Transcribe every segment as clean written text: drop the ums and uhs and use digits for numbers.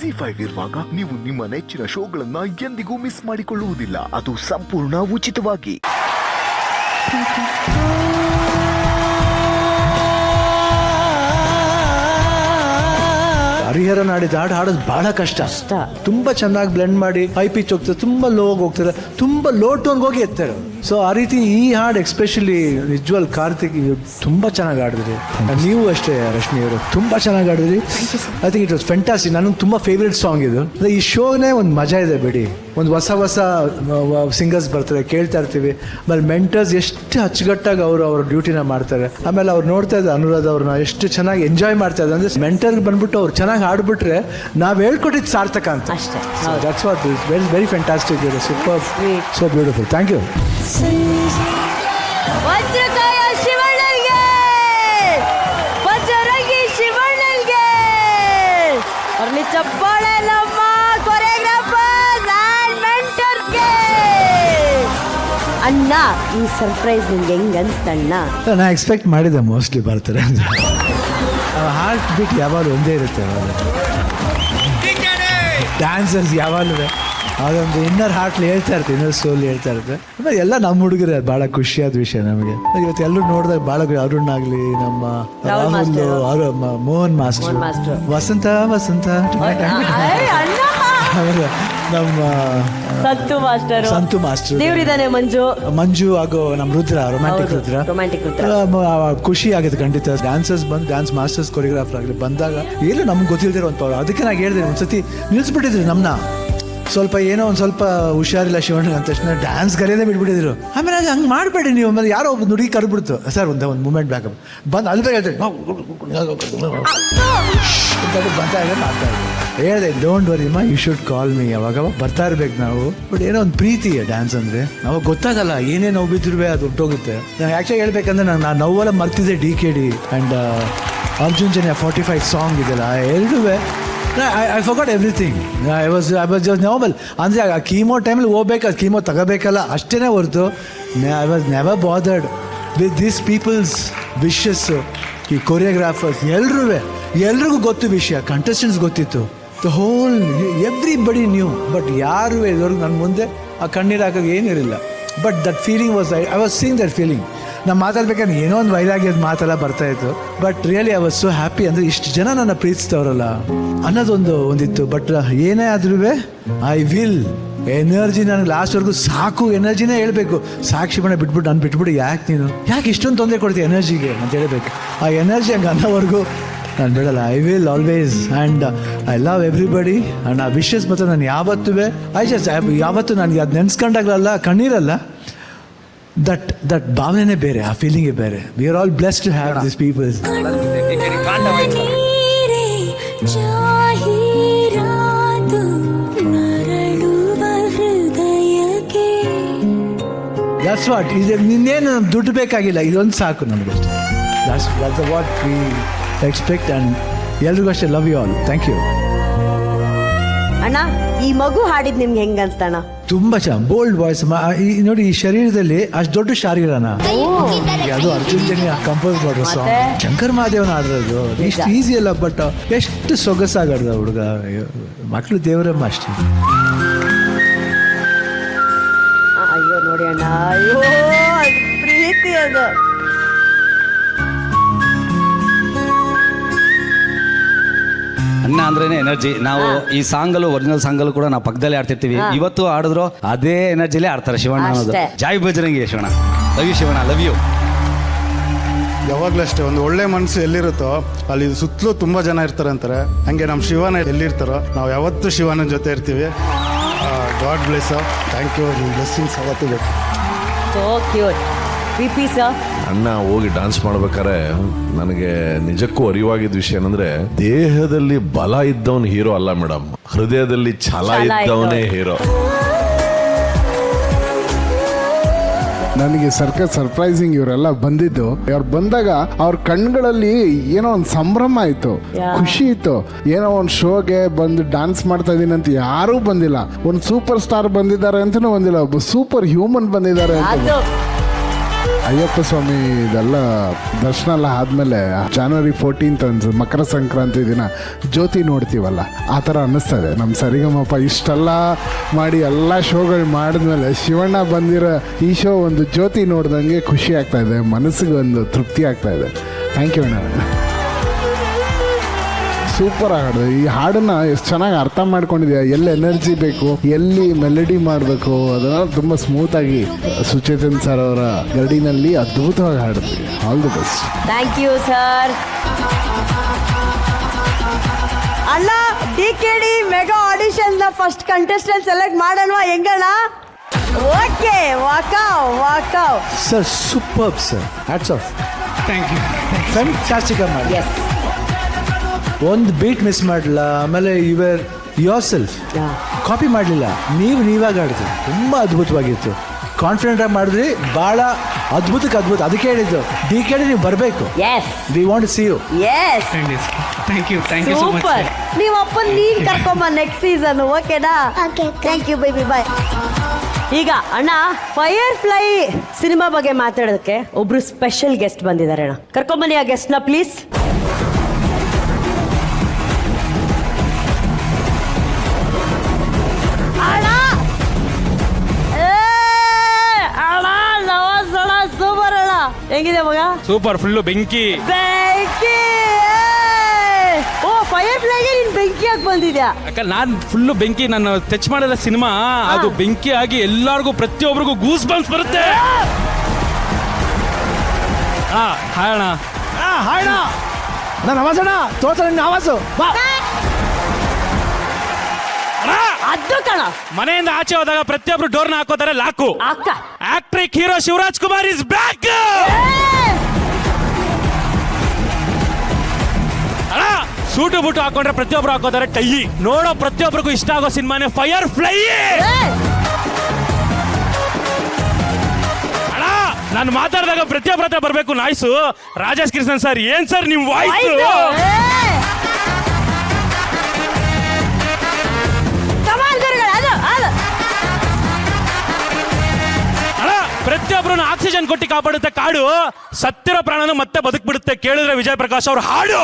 ZEE5 ಇರುವಾಗ ನೀವು ನಿಮ್ಮ ನೆಚ್ಚಿನ ಶೋಗಳನ್ನ ಎಂದಿಗೂ ಮಿಸ್ ಮಾಡಿಕೊಳ್ಳುವುದಿಲ್ಲ. ಅದು ಸಂಪೂರ್ಣ ಉಚಿತವಾಗಿ. ಹರಿಹರ ನಾಡಿದ ಹಾಡೋದು ಬಹಳ ಕಷ್ಟ. ತುಂಬಾ ಚೆನ್ನಾಗಿ ಬ್ಲೆಂಡ್ ಮಾಡಿ ಹೈ ಪಿಚ್ ಹೋಗ್ತಾರೆ, ತುಂಬಾ ಲೋ ಹೋಗ್ತಾರೆ, ತುಂಬಾ ಲೋ ಟೋನ್ಗೆ ಹೋಗಿ ಎತ್ತಾರೆ. ಸೊ ಆ ರೀತಿ ಈ ಹಾಡು ಎಸ್ಪೆಷಲಿ ವಿಜುವಲ್ ಕಾರ್ತಿಕ್ ತುಂಬಾ ಚೆನ್ನಾಗಿ ಆಡಿದ್ರಿ. ನೀವು ಅಷ್ಟೇ ರಶ್ಮಿ ಅವರು ತುಂಬಾ ಚೆನ್ನಾಗಿ ಆಡಿದ್ರಿ. I think it was fantastic. ನನಗೆ ತುಂಬಾ ಫೇವ್ರೆಟ್ ಸಾಂಗ್ ಇದು. ಈ ಶೋನೇ ಒಂದು ಮಜಾ ಇದೆ ಬಿಡಿ. ಒಂದು ಹೊಸ ಸಿಂಗರ್ಸ್ ಬರ್ತಾರೆ, ಕೇಳ್ತಾ ಇರ್ತೀವಿ. ಆಮೇಲೆ ಮೆಂಟರ್ಸ್ ಎಷ್ಟು ಅಚ್ಚುಕಟ್ಟಾಗಿ ಅವ್ರ ಡ್ಯೂಟಿನ ಮಾಡ್ತಾರೆ. ಆಮೇಲೆ ಅವ್ರು ನೋಡ್ತಾ ಇದ್ದಾರೆ ಅನುರಾಧ ಅವ್ರನ್ನ ಎಷ್ಟು ಚೆನ್ನಾಗಿ ಎಂಜಾಯ್ ಮಾಡ್ತಾ ಇದ್ದಾರೆ. ಅಂದ್ರೆ ಮೆಂಟರ್ಗೆ ಬಂದ್ಬಿಟ್ಟು ಅವ್ರು ಚೆನ್ನಾಗಿ ಹಾಡ್ಬಿಟ್ರೆ ನಾವು ಹೇಳ್ಕೊಟ್ಟಿದ್ದು ಸಾರ್ಥಕ ಅಂತ. That's what is very very fantastic. Super, so beautiful. Thank you. Vajrakaya ಶಿವಣ್ಣಲ್ಗೆ, ವಜ್ರರಂಗಿ ಶಿವಣ್ಣಲ್ಗೆ, ಅವ್ರನ್ನ ಚಪ್ಪಾಳೆ ನಮ್ಮ ಕೊರಿಯೋಗ್ರಾಫರ್ ಆ್ಯಂಡ್ ಮೆಂಟರ್ಗೆ. ಅಣ್ಣ, ಈ ಸರ್ಪ್ರೈಸ್ ನಿಮ್ಗೆ ಹೆಂಗ್ ಅನ್ಸ್ತಣ್ಣ? ನಾನು ಎಕ್ಸ್ಪೆಕ್ಟ್ ಮಾಡಿದ್ದೆ ಮೋಸ್ಟ್ಲಿ ಬರ್ತಾರೆ ಅಂತ. ಹಾರ್ಟ್ ಬೀಟ್ ಯಾವಾಗಲೂ ಒಂದೇ ಇರುತ್ತೆ. ಡ್ಯಾನ್ಸರ್ಸ್ ಯಾವಾಗಲೂ ಅದೊಂದು ಇನ್ನರ್ ಹಾರ್ಟ್ಲಿ ಹೇಳ್ತಾ ಇರ್ತೀವಿ, ಇನ್ನರ್ ಸೋಲ್ ಹೇಳ್ತಾ ಇರುತ್ತೆ. ಆಮೇಲೆ ಎಲ್ಲ ನಮ್ಮ ಹುಡುಗರೇ ಭಾಳ ಖುಷಿಯಾದ ವಿಷಯ ನಮಗೆ. ಇವತ್ತು ಎಲ್ಲರೂ ನೋಡಿದಾಗ ಭಾಳ ಅರುಣ್ ಆಗಲಿ, ನಮ್ಮ ರಾಹುಲ್, ಮೋಹನ್ ಮಾಸ್ಟರ್, ವಸಂತ ಆಮೇಲೆ ನಮ್ಮ ಸಂತು ಮಾಸ್ಟರ್, ದೇವ್ರಿದಾನೆ ಮಂಜು ಹಾಗೂ ನಮ್ಮ ರುದ್ರ, ರೊಮ್ಯಾಂಟಿಕ್ ರುದ್ರ. ಖುಷಿ ಆಗುತ್ತೆ ಖಂಡಿತ. ಡ್ಯಾನ್ಸರ್ಸ್ ಬಂದು ಡ್ಯಾನ್ಸ್ ಮಾಸ್ಟರ್ಸ್ ಕೊರಿಯೋಗ್ರಾಫರ್ ಆಗಲಿ ಬಂದಾಗ ಏನು ನಮ್ಗೆ ಗೊತ್ತಿಲ್ದಿರೋ ಒಂದು ಪವರ್. ಅದಕ್ಕೆ ನಾನು ಹೇಳಿದೆ ಒಂದ್ಸತಿ ನಿಲ್ಲಿಸ್ಬಿಟ್ಟಿದ್ರು ನಮ್ಮನ್ನ. ಏನೋ ಒಂದು ಸ್ವಲ್ಪ ಹುಷಾರಿಲ್ಲ ಶಿವಣ್ಣ ಅಂದ ತಕ್ಷಣ ಡ್ಯಾನ್ಸ್ ಕರೆಯೋದೇ ಬಿಟ್ಬಿಟ್ಟಿದ್ರು. ಆಮೇಲೆ ಅದು ಹಂಗೆ ಮಾಡಬೇಡಿ ನೀವು. ಆಮೇಲೆ ಯಾರೋ ಒಬ್ಬ ನುಡಿ ಕರೆದ್ಬಿಡ್ತು, ಸರ್ ಒಂದು ಮೂಮೆಂಟ್ ಬ್ಯಾಕಪ್ ಬಂದು ಅಲ್ಲಿ ಹೇಳ್ತಾರೆ ಬಂದಾಗ ಮಾಡ್ತಾ ಇದ್ದೆ. ಹೇಳಿದೆ ಡೋಂಟ್ ವರಿ ಮಾ, ಯು ಶುಡ್ ಕಾಲ್ ಮೀ. ಅವಾಗ ಬರ್ತಾ ಇರ್ಬೇಕು ನಾವು. ಬಟ್ ಏನೋ ಒಂದು ಪ್ರೀತಿ ಡ್ಯಾನ್ಸ್ ಅಂದರೆ ಅವಾಗ ಗೊತ್ತಾಗಲ್ಲ, ಏನೇ ನೋವು ಬಿದ್ದಿರುವೆ ಅದು ಹೊಟ್ಟೋಗುತ್ತೆ. ನಾನು ಆ್ಯಕ್ಚುಲಿ ಹೇಳ್ಬೇಕಂದ್ರೆ ನಾನು ನೋವೆಲ್ಲ ಮರ್ತಿದ್ದೆ. DKD and Arjun Janya 45 song ಇದೆಲ್ಲ ಎರಡೂ I forgot everything. I was just normal. ಅಂದರೆ ಆ ಕೀಮೋ ಟೈಮಲ್ಲಿ ಹೋಗ್ಬೇಕು, ಅದು ಕೀಮೋ ತಗೋಬೇಕಲ್ಲ ಅಷ್ಟೇ ಹೊರತು I was never bothered with these people's wishes. ಈ ಕೊರಿಯೋಗ್ರಾಫರ್ಸ್ ಎಲ್ರಿಗೂ ಗೊತ್ತು ವಿಷಯ, ಕಂಟೆಸ್ಟೆಂಟ್ಸ್ ಗೊತ್ತಿತ್ತು. The whole everybody knew. But ಯಾರು ಇದುವರೆಗೂ ನನ್ನ ಮುಂದೆ ಆ ಕಣ್ಣೀರು ಹಾಕೋಕೆ ಏನಿರಲಿಲ್ಲ. But that feeling was I was seeing that feeling. ನಾನು ಮಾತಾಡ್ಬೇಕಾದ್ರೆ ಏನೋ ಒಂದು ವೈರಾಗ್ಯದ ಮಾತೆಲ್ಲ ಬರ್ತಾಯಿತ್ತು. But really I was so happy. ಅಂದರೆ ಇಷ್ಟು ಜನ ನನ್ನ ಪ್ರೀತಿಸ್ತವ್ರಲ್ಲ ಒಂದಿತ್ತು. ಬಟ್ ಏನೇ ಆದ್ರೂ ಐ ವಿಲ್ ಎನರ್ಜಿ ನನಗೆ ಲಾಸ್ಟ್ವರೆಗೂ ಸಾಕು. ಎನರ್ಜಿನೇ ಹೇಳ್ಬೇಕು, ಸಾಕ್ಷಿ ಬಣ್ಣ ಬಿಟ್ಬಿಟ್ಟು ನಾನು ಬಿಟ್ಬಿಟ್ಟು ಯಾಕೆ ಇಷ್ಟೊಂದು ತೊಂದರೆ ಕೊಡ್ತೀವಿ ಎನರ್ಜಿಗೆ ಅಂತ ಹೇಳಬೇಕು. ಆ ಎನರ್ಜಿ ಹಂಗೆ ಅನ್ನೋವರೆಗೂ ನಾನು ಬಿಡಲ್ಲ. I will always. And I love everybody. And ಆ ವಿಶಸ್ ಮತ್ತು ನಾನು ಯಾವತ್ತೂ ನನಗೆ ಅದು ನೆನೆಸ್ಕೊಂಡಾಗಲ್ಲ ಕಣ್ಣೀರಲ್ಲ. ದಟ್ ಭಾವನೆನೇ ಬೇರೆ, ಆ ಫೀಲಿಂಗೇ ಬೇರೆ. We are all blessed to have this peoples. That's what. ನಿನ್ನೇನು ದುಡ್ಡು ಬೇಕಾಗಿಲ್ಲ, ಇದೊಂದು ಸಾಕು ನಮಗಷ್ಟೇ. That's what we expect. And ಎಲ್ರಿಗೂ ಅಷ್ಟೇ. Love you all. Thank you ಅಣ್ಣ. ಈ ಮಗು ಹಾಡಿದ್ ನಿಮ್ಗೆ ಹೆಂಗ ಅನ್ಸ್ತಾಣ? ತುಂಬಾ ಚೆನ್ನಾಗಿ ಬೋಲ್ಡ್ ವಾಯ್ಸ್. ನೋಡಿ, ಈ ಶರೀರದಲ್ಲಿ ಅಷ್ಟು ದೊಡ್ಡ ಶಾರೀರನ ಅದು ಅರ್ಜುನ್ ಜನ್ಯ ಕಂಪೋಸ್ ಮಾಡೋ ಸಾಂಗ್. ಶಂಕರ್ ಮಹಾದೇವನ ಆಡಿರೋದು ಇಷ್ಟು ಈಸಿ ಅಲ್ಲ. ಬಟ್ ಎಷ್ಟು ಸೊಗಸಾಗಡ್ದ ಹುಡುಗ. ಮಕ್ಕಳು ದೇವರಮ್ಮ ಅಷ್ಟೇ. ಅಯ್ಯೋ ನೋಡಿ ಅಣ್ಣ, ಅಯ್ಯೋ ಪ್ರೀತಿ ಅದು. ಅಣ್ಣ ಅಂದ್ರೇನೆ ಎನರ್ಜಿ. ನಾವು ಈ ಸಾಂಗಲ್ಲೂ ಒರಿಜಿನಲ್ ಸಾಂಗಲ್ಲೂ ಕೂಡ ನಾವು ಪಕ್ಕದಲ್ಲೇ ಆಡ್ತಿರ್ತೀವಿ. ಇವತ್ತು ಆಡಿದ್ರು ಅದೇ ಎನರ್ಜಿಲೇ ಆಡ್ತಾರೆ ಶಿವಣ್ಣ ಅನ್ನೋದು. ಜೈ Bajrangi Shivanna. Love you Shivanna, love you. ಯಾವಾಗಲೂ ಅಷ್ಟೇ, ಒಂದು ಒಳ್ಳೆ ಮನಸ್ಸು ಎಲ್ಲಿರುತ್ತೋ ಅಲ್ಲಿ ಸುತ್ತಲೂ ತುಂಬ ಜನ ಇರ್ತಾರೆ ಅಂತಾರೆ. ಹಂಗೆ ನಮ್ಮ ಶಿವನ ಎಲ್ಲಿರ್ತಾರೋ ನಾವು ಯಾವತ್ತೂ ಶಿವನ ಜೊತೆ ಇರ್ತೀವಿ. God bless. Thank you. Blessings ಯಾವತ್ತೂ ಬೇಕು. So cute. ಪಿಪಿ ಸರ್, ಅಣ್ಣ ಹೋಗಿ ಡಾನ್ಸ್ ಮಾಡ್ಬೇಕಾದ್ರೆ ನನಗೆ ನಿಜಕ್ಕೂ ಅರಿವಾಗಿದ್ದ ವಿಷಯ ಏನಂದ್ರೆ, ದೇಹದಲ್ಲಿ ಬಲ ಇದ್ದವನ್ ಹೀರೋ ಅಲ್ಲ ಮೇಡಮ್, ಹೃದಯದಲ್ಲಿ ಛಲ ಇದ್ದವನೇ ಹೀರೋ. ನನಗೆ ಸರ್ಪ್ರೈಸಿಂಗ್ ಇವರೆಲ್ಲ ಬಂದಿದ್ದು. ಅವ್ರು ಬಂದಾಗ ಅವ್ರ ಕಣ್ಗಳಲ್ಲಿ ಏನೋ ಒಂದು ಸಂಭ್ರಮ ಆಯ್ತು, ಖುಷಿ ಇತ್ತು. ಏನೋ ಒಂದು ಶೋಗೆ ಬಂದು ಡಾನ್ಸ್ ಮಾಡ್ತಾ ಇದೀನಿ ಅಂತ ಯಾರೂ ಬಂದಿಲ್ಲ. ಒಂದು ಸೂಪರ್ ಸ್ಟಾರ್ ಬಂದಿದ್ದಾರೆ ಅಂತನೂ ಬಂದಿಲ್ಲ, ಒಬ್ಬ ಸೂಪರ್ ಹ್ಯೂಮನ್ ಬಂದಿದ್ದಾರೆ ಅಂತ. ಅಯ್ಯಪ್ಪ ಸ್ವಾಮಿ ಇದೆಲ್ಲ ದರ್ಶನ ಎಲ್ಲ ಆದಮೇಲೆ January 14th ಮಕರ ಸಂಕ್ರಾಂತಿ ದಿನ ಜ್ಯೋತಿ ನೋಡ್ತೀವಲ್ಲ ಆ ಥರ ಅನ್ನಿಸ್ತದೆ. ನಮ್ಮ ಸರಿಗಮಪ ಇಷ್ಟೆಲ್ಲ ಮಾಡಿ ಎಲ್ಲ ಶೋಗಳು ಮಾಡಿದ್ಮೇಲೆ ಶಿವಣ್ಣ ಬಂದಿರೋ ಈ ಶೋ ಒಂದು ಜ್ಯೋತಿ ನೋಡ್ದಂಗೆ ಖುಷಿ ಆಗ್ತಾ ಇದೆ, ಮನಸ್ಸಿಗೆ ಒಂದು ತೃಪ್ತಿ ಆಗ್ತಾ ಇದೆ. ಥ್ಯಾಂಕ್ ಯು ಅಣ್ಣ. ಸೂಪರ್ ಹಾಡು. ಈ ಹಾಡನ್ನ ಎಷ್ಟು ಚೆನ್ನಾಗಿ ಅರ್ಥ ಮಾಡ್ಕೊಂಡಿದ್ಯಾ, ಎಲ್ಲಿ ಎನರ್ಜಿ ಬೇಕು, ಎಲ್ಲಿ ಮೆಲಡಿ ಮಾಡಬೇಕು, ಅದನ್ನ ತುಂಬ ಸ್ಮೂತಾಗಿ ಸುಚೇತನ್ ಸರ್ ಅವರ ಗಡಿನಲ್ಲಿ ಅದ್ಭುತವಾಗಿ ಹಾಡಿದ್ವಿ. All the best. Thank you sir. ಅಣ್ಣ DKD ಮೆಗಾ ಆಡಿಷನ್ ನ ಫಸ್ಟ್ ಕಂಟೆಸ್ಟೆಂಟ್ ಸೆಲೆಕ್ಟ್ ಮಾಡೋಣವಾ ಹೆಂಗಣ್ಣ? ಓಕೆ, ವಾಕಾವ್ sir super sir, hats off. Thank you. Fantastic ಮಾಡಿ. ಎಸ್. ಒಂದು ಬೀಟ್ ಮಿಸ್ ಮಾಡಲಿಲ್ಲ. ಆಮೇಲೆ ಯುವರ್ ಯೋರ್ ಸೆಲ್ಫ್ ಕಾಪಿ ಮಾಡಲಿಲ್ಲ, ನೀವಾಗಿ ಆಡಿದ್ರಿ. ತುಂಬ ಅದ್ಭುತವಾಗಿತ್ತು. ಕಾನ್ಫಿಡೆಂಟ್ ಆಗಿ ಮಾಡಿದ್ರಿ, ಭಾಳ ಅದ್ಭುತ. ಅದಕ್ಕೆ ಹೇಳಿದ್ದು DKD ನೀವು ಬರಬೇಕು. Yes, we want to see you. Yes, thank you so much. Super. ನೀವು ಅಪ್ಪನ ನೀನ್ ಕರ್ಕೊಂಬ ನೆಕ್ಸ್ಟ್ ಸೀಸನ್, ಓಕೆನಾ? Thank you baby, bye. ಈಗ ಅಣ್ಣ, ಫೈರ್ ಫ್ಲೈ ಸಿನಿಮಾ ಬಗ್ಗೆ ಮಾತಾಡೋದಕ್ಕೆ ಒಬ್ರು ಸ್ಪೆಷಲ್ ಗೆಸ್ಟ್ ಬಂದಿದ್ದಾರೆ ಅಣ್ಣ. ಕರ್ಕೊಂಬನ್ನಿ ಆ ಗೆಸ್ಟ್ನ ಪ್ಲೀಸ್. ಸೂಪರ್ ಅಣ್ಣ, ಹೆಂಗಿದೆ ಮಗ? ಸೂಪರ್, ಫುಲ್ಲು ಬೆಂಕಿ. ಓ, ಫೈರ್ ಫ್ಲೈಗೆ ನೀನ್ ಬೆಂಕಿಯಾಗಿ ಬಂದಿದ್ಯಾ? ಯಾಕಂದ್ರೆ ನಾನ್ ಫುಲ್ಲು ಬೆಂಕಿ. ನಾನು ಟಚ್ ಮಾಡಿದ ಸಿನಿಮಾ ಅದು ಬೆಂಕಿ ಆಗಿ ಎಲ್ಲಾರ್ಗು ಪ್ರತಿಯೊಬ್ಬರಿಗೂ ಗೂಸ್ ಬಂಪ್ಸ್ ಬರುತ್ತೆ. ಹಾಯ್ ಅಣ್ಣ. ಹಾಯ್ ಅಣ್ಣ, ನನ್ನ ಆವಾಜಣ್ಣ ತೋರ್ಸ, ನಿನ್ನ ಆವಾಜು ಬಾ. ಅದು ಕಣ, ಮನೆಯಿಂದ ಆಚೆ ಹೋದಾಗ ಪ್ರತಿಯೊಬ್ರು ಡೋರ್ನ ಹಾಕೋತಾರೆ ಲಾಕು. ಅಕ್ಕ hat-trick hero Shivaraj Kumar is back. ಅಣ್ಣ, ಸೂಟು ಬೂಟು ಹಾಕೊಂಡ್ರೆ ಪ್ರತಿಯೊಬ್ರು ಹಾಕೋತಾರೆ ಟೈ. ನೋಡೋ ಪ್ರತಿಯೊಬ್ಬರಿಗೂ ಇಷ್ಟ ಆಗೋ ಸಿನಿಮಾನೇ ಫೈರ್ ಫ್ಲೈ. ಅಣ್ಣ, ನಾನು ಮಾತಾಡಿದಾಗ ಪ್ರತಿಯೊಬ್ಬರ ಹತ್ರ ಬರ್ಬೇಕು ನಾಯ್ಸು. ರಾಜೇಶ್ ಕೃಷ್ಣನ್ ಸರ್, ಏನ್ ಸರ್ ನಿಮ್ ವಾಯ್ಸು? ಪ್ರತಿಯೊಬ್ಬರು ಆಕ್ಸಿಜನ್ ಕೊಟ್ಟು ಕಾಪಾಡುತ್ತೆ ಕಾಡು. ಸತ್ತಿರೋ ಪ್ರಾಣನು ಮತ್ತೆ ಬದುಕ್ಬಿಡುತ್ತೆ ಕೇಳಿದ್ರೆ ವಿಜಯ್ ಪ್ರಕಾಶ್ ಅವ್ರ ಹಾಡು.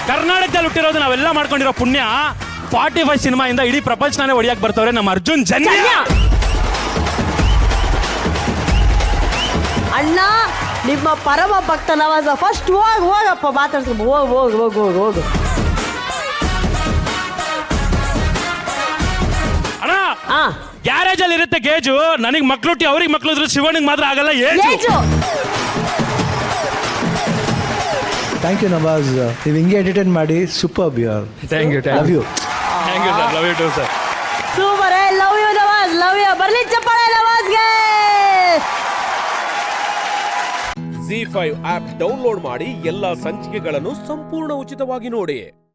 ಕರ್ನಾಟಕದಲ್ಲಿ ಹುಟ್ಟಿರೋದು ನಾವೆಲ್ಲ ಮಾಡ್ಕೊಂಡಿರೋ ಪುಣ್ಯ. 45 ಸಿನಿಮಾಯಿಂದ ಇಡೀ ಪ್ರಪಂಚನೇ ಹೊಡಿಯಕ್ ಬರ್ತವ್ರೆ ನಮ್ಮ ಅರ್ಜುನ್ ಜನ್ಯ. ಅಣ್ಣ, ನಿಮ್ಮ ಪರಮ ಭಕ್ತ ನವಾಜ. ಫಸ್ಟ್ ಹೋಗಪ್ಪ ಮಾತಾಡ್ತೀನಿ. ಹೋಗು. ಅಣ್ಣ, ಗ್ಯಾರೇಜ್ ಅಲ್ಲಿ ಇರುತ್ತೆ ಗೇಜು. ನನಗ್ ಮಕ್ಳುಟ್ಟಿ ಅವ್ರಿಗೆ ಮಕ್ಳು ಇದ್ರು, ಶಿವನಿಗೆ ಮಾತ್ರ ಆಗಲ್ಲ ಏಜು. ಥ್ಯಾಂಕ್ ಯು ನವಾಜ್, ನೀವು ಹಿಂಗೆ ಎಂಟರ್ಟೈನ್ ಮಾಡಿ. ಸೂಪರ್ ಬ್ಯೂರ್. Thank you. Love you. Thank you sir. Love you too sir. Super. Love you Nawaz, love you. ಬರ್ಲಿ ಚಪ್ಪಾಳೆ ನವಾಜ್ಗೆ. ZEE5 ಆಪ್ ಡೌನ್ಲೋಡ್ ಮಾಡಿ ಎಲ್ಲಾ ಸಂಚಿಕೆಗಳನ್ನು ಸಂಪೂರ್ಣ ಉಚಿತವಾಗಿ ನೋಡಿ.